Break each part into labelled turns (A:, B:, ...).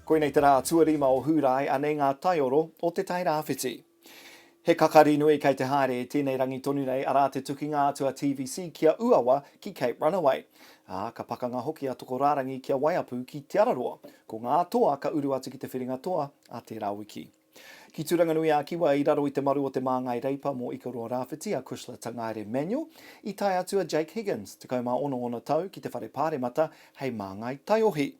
A: Koinei te rā tuarima o hurai anei ngā taioro o te Tairāwhiti. He kakari nui kei te haere e tēnei rangi tonu nei arā te tuki ngā atua TVC kia uawa ki Cape Runaway. Ka pakanga hoki a toko rārangi kia Waiapu ki Tairāwhiti, ko ngā toa ka uru atu ki te whiringa toa a Tairāwhiti. Ki Turanganui a Kiwa I raro I te maru o te māngai reipa mō Ikaroa Rāwhiti a Kushla Tangaire Manuel, I tai atua Jake Higgins, te kaumā ono tau ki te whare pāremata hei māngai taiohi.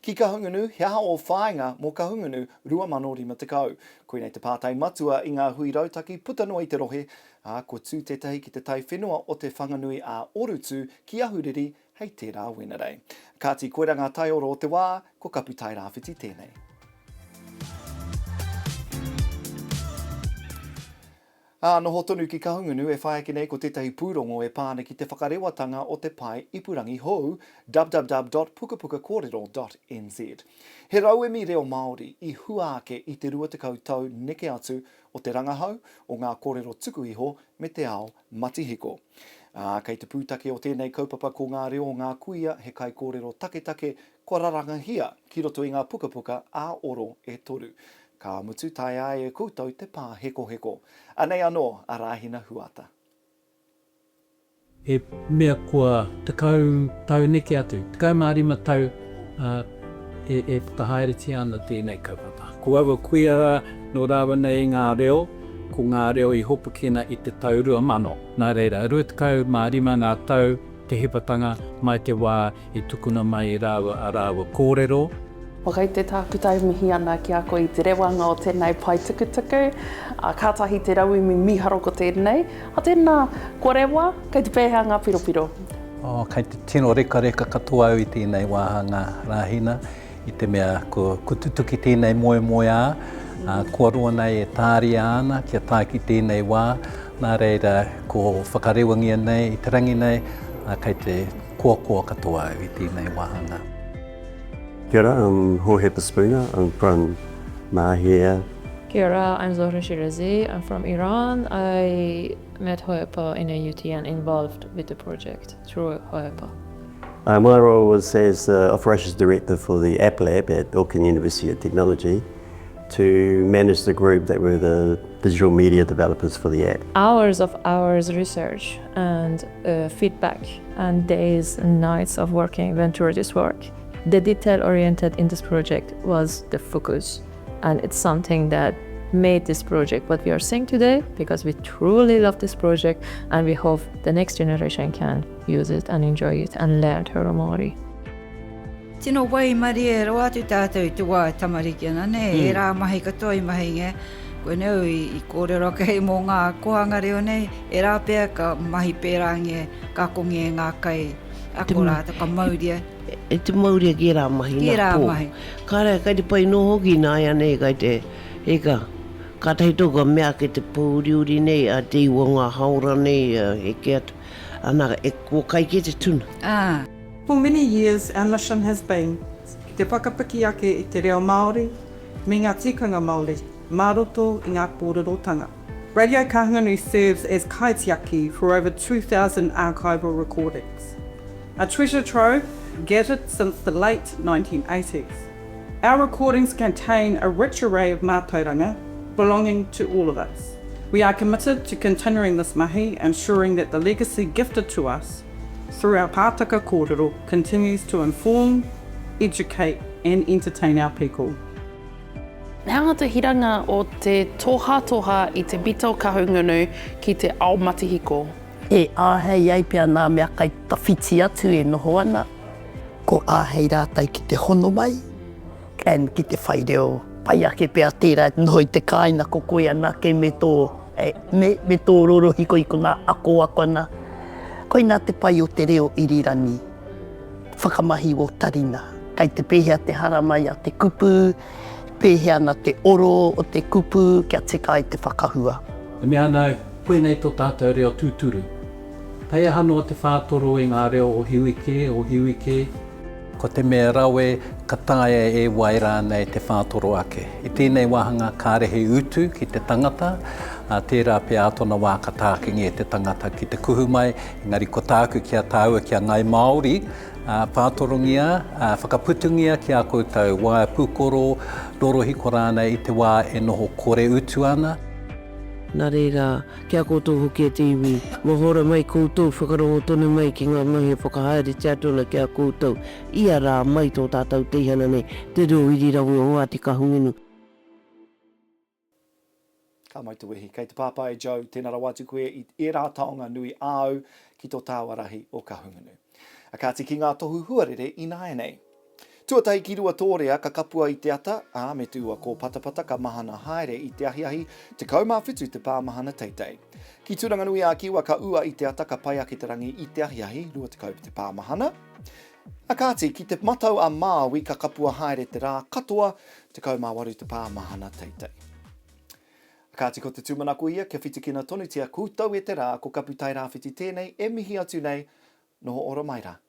A: Ki ka hungunu, he aha o whāinga mō ka hungunu 250. Koinei te pātai matua I ngā hui rautaki putanua I te rohe, ko tū tetahi ki te tai whenua o te whanganui a Orutu ki ahuriri hei tērā wenerei. Kāti koera ngā taioro o te wā, ko Kapu Tairāwhiti tēnei. Noho tonu ki ka hungunu e whaia ki nei ko tetahi pūrongo e pāne ki te whakarewatanga o te pai ipurangi hou www.pukapukakōrero.nz. He rauemi reo Māori I huāke I te 20 tau neke atu o te rangahau o ngā kōrero tuku iho me te ao matihiko. Kei te pūtake o tēnei kaupapa ko ngā reo ngā kuia he kai kōrero take kua rarangahia ki roto I ngā pukapuka a oro e toru. Ka mutu tai ai e koutou te pā heko. Anei anō a rāhina huata.
B: E mea kua tekau tau neke atu, tekau mārima tau e whakahaereti ana tēnei kaupapa. Ko awa kuia no rawa nei ngā reo, ko ngā reo I hopu kena I te tau 2,000. Nā reira, 20 mārima ngā tau te hepatanga mai te wā I tukuna mai rāua kōrero.
C: Wakai te tākutai mihi ana ki a koe I te rewanga o tēnei pai tukutuku, kātahi te rauimi miharo ko tēnei, a tēnā kua rewa, kei te pēhea ngā piropiro.
D: Kei te tino reka katoa au I tēnei wāhanga rāhina, I te mea ko tutuki tēnei moe ā, kua roa nei e tāria ana, kia tā ki tēnei wā, nā reira ko whakarewangia nei, I te rangi nei, kei te kua katoa au I tēnei wāhanga.
E: Kia ora, I'm Jorge Paspuna, I'm from Mahia.
F: Kia ora, I'm Zohra Shirazi, I'm from Iran. I met Hoepa in AUT and involved with the project through Hoepa.
E: My role was as Operations Director for the App Lab at Auckland University of Technology to manage the group that were the digital media developers for the app.
F: Hours research and feedback and days and nights of working went toward this work. The detail-oriented in this project was the focus, and it's something that made this project what we are seeing today, because we truly love this project and we hope the next generation can use it and enjoy it and learn Te Māori.
G: Tino wai mari e roa tu tātou tu wā tamariki ana ne, e rā mahi katoa I mahi nge, koe neu I kōrero kei mō ngā kohanga reo nei, e rā pēr ka mahi pērangi ka kongi e ngā kai, ako rā ka mauria.
H: E te mauria ki rā mahi nā pō. Kāre, kai te pai no hoki nā ia nei, kai te eka. Ka tahi toka mea ke te pōriuri nei, a te iwa ngā haura nei, e ke atu. Anaka, e kua kai ke te tuna.
I: For many years, our mission has been te whakapiki ake I te reo Māori, me ngā tikanga Māori, māroto I ngā kōrerotanga. Radio Kahungunu serves as kaitiaki for over 2,000 archival recordings. A treasure trove gathered since the late 1980s. Our recordings contain a rich array of mātauranga belonging to all of us. We are committed to continuing this mahi, ensuring that the legacy gifted to us through our pātaka kōrero continues to inform, educate and entertain our people.
C: Nā te hiranga o te toha I te bito kahungunu ki te ao matihiko.
H: E āhei ai pia nā mea kai tawhiti atu e noho ana. Ko āhei rātai ki te hono mai, and ki te whaireo pai ake pia tērā noho I te kāina ko koe ana ke me tō roro hiko I kona ako ana. Koina te pai o te reo irirani, whakamahi o tarina. Kai te pēhea te haramai a te kupu, pēhea na te oro o te kupu, kia te kai te whakahua.
B: E mea nau, koe nei tō tātou reo tūturu. Taia hano te whātoro I ngā reo o hiuike.
D: Ko te mea rawe, ka tāia e wai rānei te whātoro ake. I tēnei wāhanga kārehe utu ki te tangata, tērā pia tōna wā ka tākingi e te tangata ki te kuhu mai, engari ko tāku kia tāua kia ngai Māori, pātorongia, whakaputungia ki a koutou wā pūkoro, rorohi ko rānei i te wā e noho kore utu ana.
J: Nā reira, kia koutou hoki e te iwi. Mohora mai koutou, whakarongo tonu mai ki ngā mahi e whakahaere te atona kia koutou. Ia rā mai tō tātou teihana nei, te reo iri rawi o Ngāti Kahungunu.
A: Ka mai te wehi, kei te pāpai Joe, tēnā rawatu koe i e rā taonga nui āu ki tō tāwarahi o Kahungunu. A kāti ki ngā tohu huarere i nāia nei. Tuatai ki rua tōrea ka kapua i te ata, me tua ko patapata ka mahana haere i te ahiahi, te kaumawhitu te pāmahana teitei. Ki tūranga nui a kiwa ka ua i te ata ka pai ake te rangi i te ahiahi, rua te kaup te pāmahana. A kāti ki te matau a Māui ka kapua haere te rā katoa, te kaumawaru te pāmahana teitei. A kāti ko te tūmanaku ia, kia whitukina tonu tia kūtau e te rā, ko kapu Tairāwhiti tēnei, e mihi atu nei, noho ora mai rā.